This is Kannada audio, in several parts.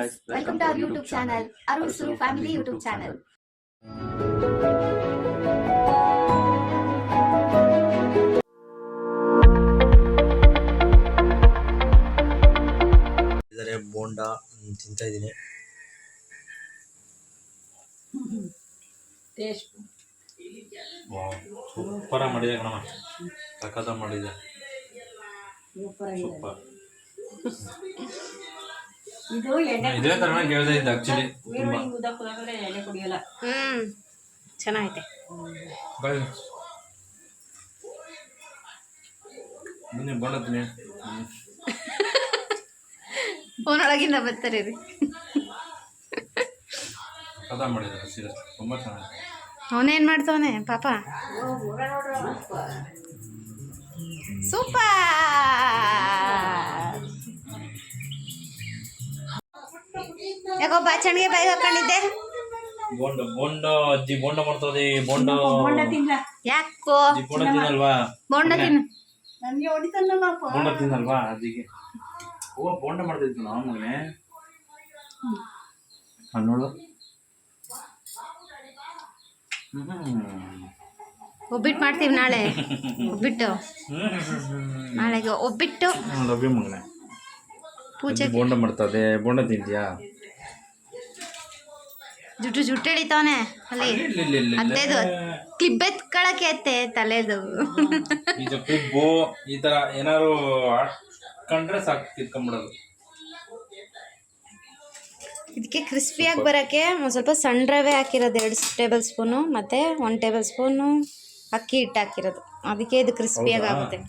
guys, welcome to our YouTube channel, Arusuru Family YouTube channel. ಇದರ ಬೋಂಡಾ ತಿಂತಾ ಇದೀನಿ. ಟೇಸ್ಟ್ ವಾವ್, ಸೂಪರ್ ಮಾಡಿದೆ ಕಣಮ್ಮ, ಸಖತ್ತಾಗಿ ಮಾಡಿದೆ, ಸೂಪರ್. ಇದು ಎಣ್ಣೆ ಇದೇ ತರನ ಕೇಳ್ದೆ ಇದ್ದೆ ಆಕ್ಚುಲಿ. ತುಂಬಾ ಎಣ್ಣೆ ಕುಡಿಯಲ್ಲ. ಚೆನ್ನಾಗೈತೆ. ನೀನು ಬೋಂಡ ತಿನ್ನಿ. ಫೋನೊಳಗಿಂದ ಬರ್ತಾರೆ ರೀ. ಸಖತ್ತಾಗಿ ಮಾಡಿದ್ದಾರೆ, ಸೀರಿಯಸ್ ತುಂಬಾ ಚೆನ್ನಾಗಿದೆ. ಅವನೇನ್ ಮಾಡ್ತವನೆ ಪಾಪ. ಸೂಪರ್. ಯಾಕೋ ಬಾಚಣಿಗೆ ಬಾಯಿಗೆ ಹಾಕೊಂಡಿದ್ದೆ. ಬೋಂಡ ಅಜ್ಜಿ ಬೋಂಡ ಮಾಡ್ತದೆ. ಬೋಂಡ ಯಾಕೋ ಬೋಂಡ ತಿನ್ನಲ್ವಾ? ಬೋಂಡ ತಿನ್ನು. ಬೋಂಡ ತಿನ್ನಲ್ವಾ ಅಜ್ಜಿಗೆ? ಓ ಬೋಂಡ ಮಾಡ್ತಿದ್ವಿ ನಾವು ಮಗನೇ. ನೋಡು, ಒಬ್ಬಿಟ್ಟು ಮಾಡ್ತೀವಿ ನಾಳೆ. ಒಬ್ಬಿಟ್ಟು ನಾಳೆಗೆ ಒಬ್ಬಿಟ್ಟು ಲವ್ಯ ಮಗನೇ. ಪೂಜೆ ಬೋಂಡ ಮಾಡ್ತದೆ. ಬೋಂಡ ತಿಂದ್ಯಾ? ಜುಟ್ಟು ಎಳಿತಾವನೆ ಅಲ್ಲಿ. ಅದೇದು ಕ್ಲಿಪ್ ಎತ್ಕೊಳಕ್ಕೆ ಐತೆ ತಲೆದು. ಈಗ ಕ್ಲಿಪ್ಪು ಈ ತರ ಏನಾರು ಹಾಕೊಂಡ್ರೆ ಸಾಕು, ಕಿತ್ಕೊಂಡ್ಬಿಡೋದು. ಇದಕ್ಕೆ ಕ್ರಿಸ್ಪಿಯಾಗಿ ಬರೋಕ್ಕೆ ಒಂದು ಸ್ವಲ್ಪ ಸಣ್ಣ ರವೆ ಹಾಕಿರೋದು 2 ಟೇಬಲ್ ಸ್ಪೂನು, ಮತ್ತು 1 ಟೇಬಲ್ ಸ್ಪೂನು ಅಕ್ಕಿ ಹಿಟ್ಟು ಹಾಕಿರೋದು. ಅದಕ್ಕೆ ಇದು ಕ್ರಿಸ್ಪಿಯಾಗಿ ಆಗುತ್ತೆ.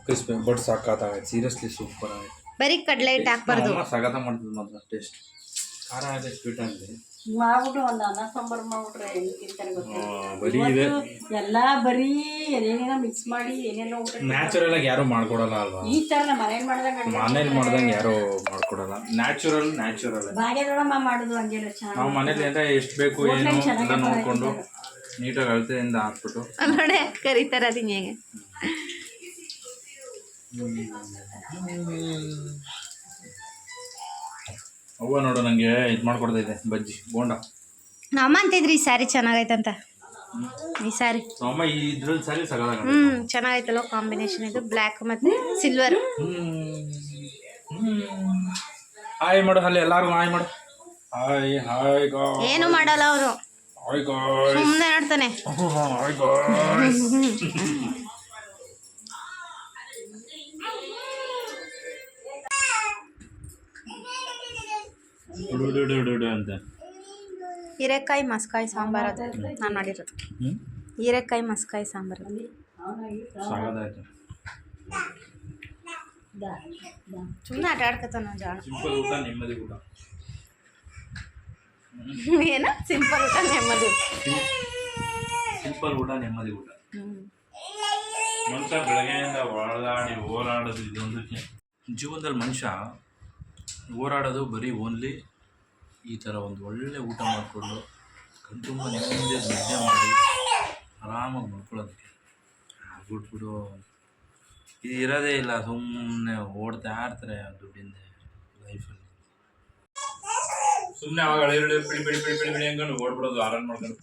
ಕ್ರಿಸ್ಪಿ ಬಟ್ ಸಾಕಾಗೈತೆ, ಸೀರಿಯಸ್ಲಿ ಸೂಪರ್ ಆಗಿದೆ. ಬರೀ ಕಡಲೆ ಹಿಟ್ಟು ಹಾಕ್ಬಾರ್ದು. ಸಗತ ಮಾಡ್ತದೆ ಮೊದಲು. ಟೇಸ್ಟ್ ಖಾರ ಆಗಿದೆ, ಸ್ವೀಟ್ ಆಗಿದೆ. ಮಾಡ್ಬಿಟ್ಟು ಒಂದು ಅನ್ನ ಸಾಂಬಾರು ಮಾಡ್ಬಿಟ್ರೆ ಹೆಂಗೆ ತಿಂತಾರೆ ಗೊತ್ತಿಲ್ಲ. ಬರೀ ಇದೆ ಎಲ್ಲ ಬರೀ ಏನೇನೋ ಮಿಕ್ಸ್ ಮಾಡಿ ಏನೇನೋ ನ್ಯಾಚುರಲ್ ಆಗಿ ಯಾರು ಮಾಡ್ಕೊಡಲ್ಲ ಅಲ್ವಾ? ಈ ಥರ ನಮ್ಮ ಮನೇಲಿ ಮಾಡ್ದಂಗೆ ಯಾರು ಮಾಡ್ಕೊಡಲ್ಲ. ನ್ಯಾಚುರಲ್ ಭಾಗ್ಯದೊಳಮ್ಮ ಮಾಡೋದು ಹಂಗೆಲ್ಲ ಚೆನ್ನಾಗಿ. ನಾವು ಮನೇಲಿ ಅಂದ್ರೆ ಎಷ್ಟು ಬೇಕು ಏನು ಎಲ್ಲ ನೋಡ್ಕೊಂಡು ನೀಟಾಗಿ ಅಳತೆಯಿಂದ ಹಾಕ್ಬಿಟ್ಟು ನೋಡಿ ಕರೀತಾರೆ ಅದನ್ನ ಹೇಗೆ. ಅವ್ವ ನೋಡು ನಂಗೆ ಇದು ಮಾಡ್ಕೊಡ್ತಾ ಇದೆ ಬಜ್ಜಿ ಬೋಂಡ. ನಮ್ಮ ಅಂತಿದ್ರಿ ಈ ಸ್ಯಾರಿ ಚೆನ್ನಾಗೈತಂತ. ಈ ಸ್ಯಾರಿ ಅಮ್ಮ ಇದ್ರಲ್ಲಿ ಸ್ಯಾರಿ ಸಗದಾಗ ಚೆನ್ನಾಗೈತಲ್ಲ ಕಾಂಬಿನೇಷನ್. ಇದು ಬ್ಲ್ಯಾಕ್ ಮತ್ತೆ ಸಿಲ್ವರ್. ಹಾಯ್ ಮಾಡು ಅಲ್ಲಿ ಎಲ್ಲಾರು ಹಾಯ್ ಮಾಡು. Hi hi guys. ಏನು ಮಾಡಲ್ಲ ಅವರು, ಹಾಯ್ ಗಾಯ್ಸ್ ಸುಮ್ಮನೆ ಆಡ್ತಾನೆ. Hi guys. ಅಂತ ಹೀರೆಕಾಯಿ ಮಸ್ಕಾಯಿ ಸಾಂಬಾರು ಅದು ನಾನು ಮಾಡಿರೋದು. ಹೀರೆಕಾಯಿ ಮಸ್ಕಾಯಿ ಸಾಂಬಾರು ಸಾಗದಾಯ್ತು. ಸುಮ್ಮನೆ ಆಟ ಆಡ್ಕೊತಾನ ಜಾಣ. ಸಿಂಪಲ್ ಊಟ ನೆಮ್ಮದಿ ಊಟ. ಏನ ಸಿಂಪಲ್ ಊಟ ನೆಮ್ಮದಿ ಊಟ. ಸಿಂಪಲ್ ಊಟ ನೆಮ್ಮದಿ ಊಟ. ಮನುಷ್ಯ ಬೆಳಗ್ಗೆಯಿಂದ ಓಡಾಡೋದು ಇದೊಂದು ಜೀವನದಲ್ಲಿ. ಮನುಷ್ಯ ಓಡಾಡೋದು ಬರೀ ಓನ್ಲಿ ಈ ಥರ ಒಂದು ಒಳ್ಳೆ ಊಟ ಮಾಡಿಕೊಂಡು ಕಣ್ತುಂಬ ನೆಮ್ಮದಿ ನಿದ್ದೆ ಮಾಡಿ ಆರಾಮಾಗಿ ಮಲ್ಕೊಳ್ಳೋದಕ್ಕೆ. ಬಿಟ್ಬಿಡು ಇದು ಇರೋದೇ ಇಲ್ಲ, ಸುಮ್ಮನೆ ಓಡ್ತಾ ಇರ್ತಾರೆ ದುಡ್ಡಿಂದ ಲೈಫಲ್ಲಿ. ಸುಮ್ಮನೆ ಅವಾಗ ಹಳೆ ಬಿಡಿ ಬಿಡಿ ಬಿಡಿ ಬಿಡಿ ಬಿಡಿ ಹಂಗಂಡು ಓಡ್ಬಿಡೋದು, ಆರಾಮ್ ಮಾಡ್ಕೊಂಡು.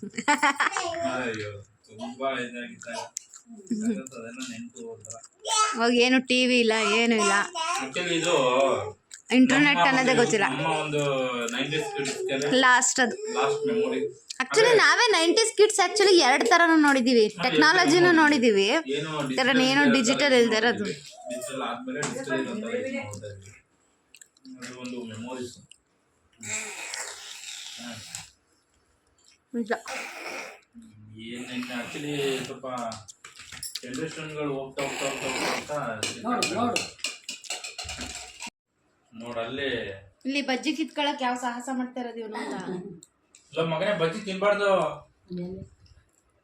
ಅಯ್ಯೋ ತುಂಬ ಇದಾಗಿತ್ತು ಅದೆಲ್ಲ ನೆನಪು ಹೋದ್ರ. ಅವಾಗ ಏನು ಟಿವಿ ಇಲ್ಲ, ಏನು ಇಲ್ಲ. ಆಕ್ಚುಲಿ ಇದು ಇಂಟರ್ನೆಟ್ ಅನ್ನೋದೇ ಗೊತ್ತಿಲ್ಲ. ಒಂದು 90s ಕಿಡ್ಸ್ ಲಾಸ್ಟ್ ಅದು ಲಾಸ್ಟ್ ಮೆಮೊರಿ. ಆಕ್ಚುಲಿ ನಾವೇ 90s ಕಿಡ್ಸ್ ಆಕ್ಚುಲಿ 2 ಥರನೂ ನೋಡಿದ್ದೀವಿ. ಟೆಕ್ನಾಲಜಿನೂ ನೋಡಿದ್ದೀವಿ, ಏನು ಡಿಜಿಟಲ್ ಇಲ್ದೇ ಇರೋದು. ಡಿಜಿಟಲ್ ಆದ್ಮೇಲೆ ಡಿಜಿಟಲ್ ಇರೋಂಥ ಅದು ಒಂದು ಮೆಮೊರೀಸ್. ಏನೇನು ಆಕ್ಚುಲಿ ಸ್ವಲ್ಪ ಜನ್ರೇಷನ್ಗಳು ಹೋಗ್ತಾ ಹೋಗ್ತಾ ಹೋಗ್ತಾ ಹೋಗ್ತಾ ನೋಡಲ್ಲಿ ಇಲ್ಲಿ ಬಜ್ಜಿ ಕಿತ್ಕೊಳಕ್ ಯಾವ ಸಾಹಸ ಮಾಡ್ತಾ ಇರೋದು ಇವನು ಅಂತ. ಮಗನೇ ಬಜ್ಜಿ ತಿನ್ಬಾರ್ದು.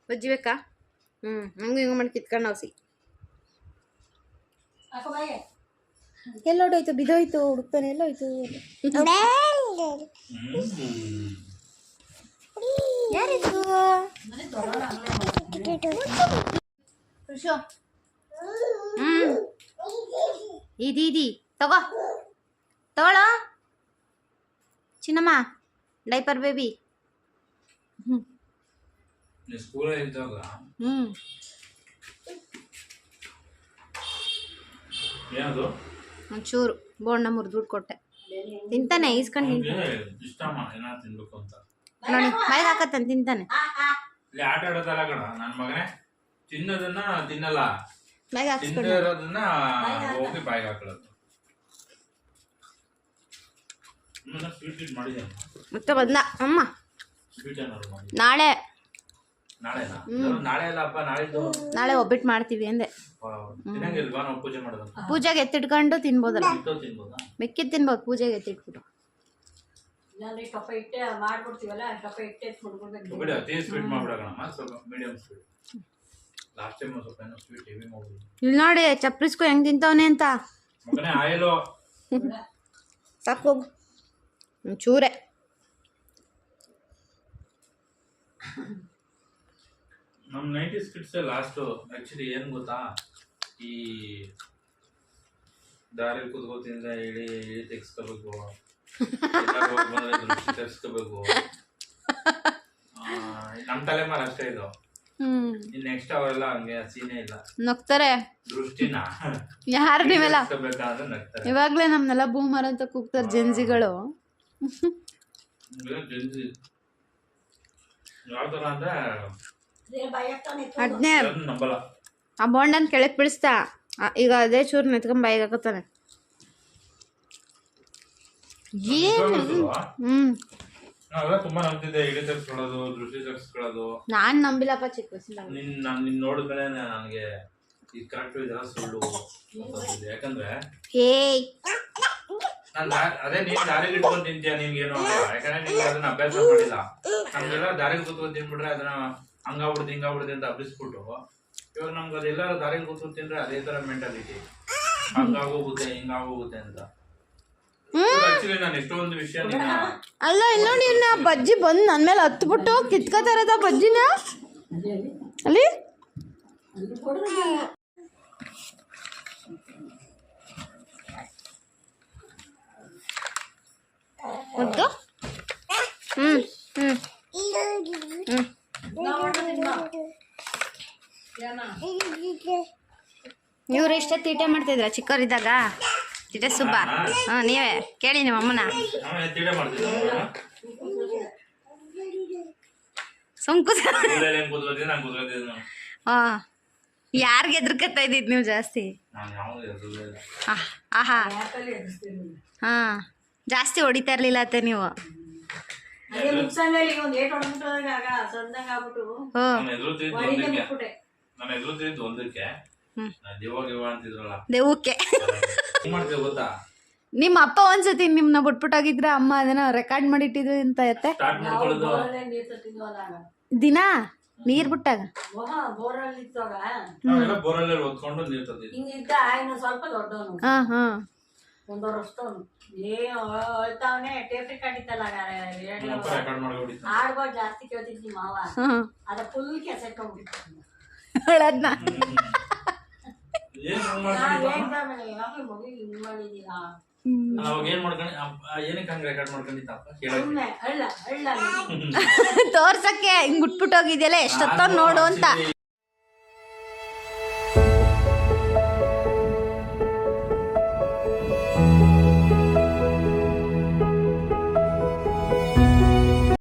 ಬಜ್ಜಿ ಬೇಕಾ? ಹಂಗೂ ಹಿಂಗೂ ಮಾಡಿ ಕಿತ್ಕೊಂಡು ಔಸಿ. ಎಲ್ಲೋಡೋಯ್ತು? ಬಿದ್ದೋಯ್ತು, ಹುಡುಕ್ತಾನೆ ಎಲ್ಲೋಯ್ತು. ಯಾರಿದು? ಇದೀದಿ ತಗೋ ತಗೊಳ್ಳೋ. ಚಿನ್ನಮ್ಮ ಡೈಪರ್ ಬೇಬಿ. ನೀ ಸ್ಕೂಲಲ್ಲಿ ಇದ್ದಾಗ ಏನದು ಒಂಚೂರು ಬೋಂಡ ಮುರಿದ್ಬಿಟ್ಟು ಕೊಟ್ಟೆ. ತಿಂತಾನೆ ಈಸ್ಕೊಂಡು ತಿಂತಾನೆ. ಇಷ್ಟಮ್ಮ ಏನಾದ್ರು ತಿನ್ಬೇಕು ಅಂತ ನೋಡಿ ಬಾಯಿಗೆ ಹಾಕತ್ತಾನೆ ತಿಂತಾನೆ. ಇಲ್ಲಿ ಆಟ ಆಡೋದಲ್ಲ ಕಣ ನನ್ನ ಮಗನೇ. ತಿನ್ನೋದನ್ನ ತಿನ್ನಲ್ಲ, ಬಾಯಿಗೆ ತಿಂದೇ ಹಾಕ್ಸ್ಕೊಂಡು ಇರೋದನ್ನ ಹೋಗಿ ಬಾಯಿಗೆ ಹಾಕೊಳ್ಳೋದು. ಸ್ವೀಟ್ ಮಾಡಿದೆ ಮತ್ತೆ ಬಂದ ಅಮ್ಮ. ಸ್ವೀಟ್ ಏನಾದ್ರು ಮಾಡಿ ನಾಳೆ ನಾಳೆನಾ? ನಾಳೆ ಅಲ್ಲ ಅಪ್ಪ, ನಾಳಿದ್ದು. ನಾಳೆ ಒಬ್ಬಿಟ್ಟು ಮಾಡ್ತೀವಿ ಅಂದೆ. ತಿನ್ನಂಗಿಲ್ವಾ ನಾವು ಪೂಜೆ ಮಾಡೋದು? ಪೂಜೆಗೆ ಎತ್ತಿಟ್ಕೊಂಡು ತಿನ್ಬೋದಲ್ಲ, ತಿನ್ಬೋದಾ? ಮಿಕ್ಕಿದ್ ತಿನ್ಬೋದು ಪೂಜೆಗೆ ಎತ್ತಿಟ್ಬಿಟ್ಟು. ಇಲ್ಲಾಂದ್ರೆ ಕಪ್ಪ ಇಟ್ಟೆ ಮಾಡ್ಬಿಡ್ತೀವಲ್ಲ, ಕಪ್ಪ ಇಟ್ಟೆ ಮುಡ್ಕೊಳ್ಬೇಕು. ಬಿಡಿ ಅತಿ ಸ್ವೀಟ್ ಮಾಡ್ಬಿಡೋಣ, ಸ್ವಲ್ಪ ಮೀಡಿಯಂ ಸ್ವೀಟ್. ಲಾಸ್ಟ್ ಟೈಮ್ ಸ್ವಲ್ಪ ಏನೋ ಸ್ವೀಟ್ ಹೆವಿ ಮಾಡ್ಬಿಡಿ. ಇಲ್ಲಿ ನೋಡಿ ಚಪ್ರಿಸ್ಕೊ ಹೆಂಗ್ ತಿಂತವನೆ ಅಂತ. ಮಗನೇ ಆಯಿಲು ಸಾಕು ಒಂಚೂರೆ. ನಮ್ಮ 90s ಕಿಡ್ಸ್ ಲಾಸ್ಟ್ ಆಕ್ಚುಲಿ ಏನ್ ಗೊತ್ತಾ, ಈ ದಾರಿ ಕೂತ್ಕೋತಿಂದ ಇಳಿ ತೆಗಿಸ್ಕೋಬೇಕು, ತೆಗಿಸ್ಕೋಬೇಕು. ನಮ್ಮ ತಲೆಮಾರು ಅಷ್ಟೇ ಇದು. ನೆಕ್ಸ್ಟ್ ಅವರೆಲ್ಲ ಹಂಗೆ ಸೀನೇ ಇಲ್ಲ, ನಗ್ತಾರೆ. ದೃಷ್ಟಿನ ಯಾರು ನೀವೆಲ್ಲ ಬೇಕಾದ್ರೆ ನಗ್ತಾರೆ. ಇವಾಗ್ಲೇ ನಮ್ನೆಲ್ಲ ಬೂಮರ್ ಅಂತ ಕೂಗ್ತಾರೆ ಜೆನ್ಸಿಗಳು. ಜನ್ಸಿ ಯಾವ ತರ ಅಂದ್ರೆ ಅದ್ನೇ ನಂಬಲ್ಲ. ಆ ಬೋಂಡನ್ ಕೆಳಕ್ ಬಿಡಿಸ್ತಾ ಈಗ ಅದೇ ಚೂರು ನೆತ್ಕೊಂಡ್ ಬಾಯಿಗೆ ಹಾಕತ್ತಾನೆ. ಏನು ನಾವೆಲ್ಲ ತುಂಬಾ ನಂಬ್ತಿದ್ದೆ, ಇಳಿ ತೆಗ್ಸ್ಕೊಳ್ಳೋದು, ದೃಷ್ಟಿ ತೆಗ್ಸ್ಕೊಳ್ಳೋದು. ನಾನ್ ನಂಬಿಲ್ಲಪ್ಪ ಚಿಕ್ಕ ವಯಸ್ಸಿಂದ. ನಿನ್ ನೋಡಿದ್ಮೇಲೆ ನನಗೆ ಈ ಕರೆಕ್ಟ್ ಇದೆಲ್ಲ ಸುಳ್ಳು ಗೊತ್ತಾಗ್ತಿದೆ. ಯಾಕಂದ್ರೆ ಏಯ್ ನಾನು ಅದೇ ನೀನ್ ದಾರಿಗೆ ಇಟ್ಕೊಂಡು ತಿಂತೀಯ, ನಿನ್ಗೇನು ಆಗಲ್ಲ. ಯಾಕಂದ್ರೆ ನಿನ್ಗೆ ಅದನ್ನ ಅಭ್ಯಾಸ ಮಾಡಿಲ್ಲ. ನಮ್ಗೆಲ್ಲ ದಾರಿಗೆ ಕೂತ್ಕೊಂಡು ತಿನ್ಬಿಟ್ರೆ ಅದನ್ನ ಹಂಗಾಗ್ಬಿಡುತ್ತೆ ಅಂತ ಹಬ್ಬಿಸ್ಬಿಟ್ಟು, ಇವಾಗ ನಮ್ಗೆ ಅದೆಲ್ಲರೂ ದಾರಿಗೆ ಕೂತ್ಕೊಂಡು ತಿಂದ್ರೆ ಅದೇ ತರ ಮೆಂಟಾಲಿಟಿ, ಹಂಗಾಗೋಗುತ್ತೆ ಹಿಂಗಾಗೋಗುತ್ತೆ ಅಂತ. ಆಕ್ಚುಲಿ ನಾನು ಎಷ್ಟೊಂದು ವಿಷಯ ಅಲ್ಲ ಇಲ್ಲ ನೀನ್ ಬಜ್ಜಿ ಬಂದ್ ನನ್ ಮೇಲೆ ಹತ್ಬಿಟ್ಟು ಕಿತ್ಕೋತಾರದ ಬಜ್ಜಿನ ಅಲ್ಲಿ ಒದ್ದು. ಇವ್ರು ಇಷ್ಟೇ ತೀಟೆ ಮಾಡ್ತಿದ್ರ ಚಿಕ್ಕವರಿದ್ದಾಗ? ತೀಟೆ ಸುಬ್ಬ. ನೀವೇ ಕೇಳಿ ನಿಮ್ಮ ಅಮ್ಮನ. ಸುಮ್ಕು ಯಾರಿಗೆ ಎದ್ರಕತ್ತಾ ಇದ್ದಿದ್ ನೀವು ಜಾಸ್ತಿ? ಆಹಾ ಹಾ, ಜಾಸ್ತಿ ಹೊಡಿತಾ ಇರ್ಲಿಲ್ಲ ಅತ್ತೆ ನೀವು. ದೇವಕ್ಕೆ ನಿಮ್ಮ ಅಪ್ಪ ಒಂದ್ಸತಿ ನಿಮ್ನ ಬಿಟ್ಬಿಟ್ಟಾಗಿದ್ರ ಅಮ್ಮ ಅದನ್ನ ರೆಕಾರ್ಡ್ ಮಾಡಿಟ್ಟಿದ್ರು ಅಂತ ಅತ್ತೆ. ದಿನ ನೀರ್ ಬಿಟ್ಟಾಗ ಸ್ವಲ್ಪ ದೊಡ್ಡವನು, ಹಾ ಹಾ ಒಂದೂವರೆ ವರ್ಷದವನು. ಹೇಳ್ತಾವನೆ ಟೇಪ್ರಿ ಕಟ್ಟಿತ್ತಲ್ಲ ಹಾಡ್ಗಳು ಜಾಸ್ತಿ ಕೇಳ್ತಿದ್ವಿ ಮಾವ. ಅದ ಫುಲ್ ಕೆಸೆಟ್ ಹೇಳದ್ನ ಮಗು ಹಿಂಗ್ ಮಾಡಿದೀರಾ ಏನ್ ಮಾಡ್ಕೊಂಡು ಏನಕ್ಕೆ ಹಂಗ ರೆಕಾರ್ಡ್ ಮಾಡ್ಕೊಂಡಿತ್ತಪ್ಪ ತೋರ್ಸಕ್ಕೆ ಹಿಂಗ್ ಬಿಟ್ಬಿಟ್ಟು ಹೋಗಿದ್ಯಲ್ಲ ಎಷ್ಟೊತ್ತ ನೋಡು ಅಂತ.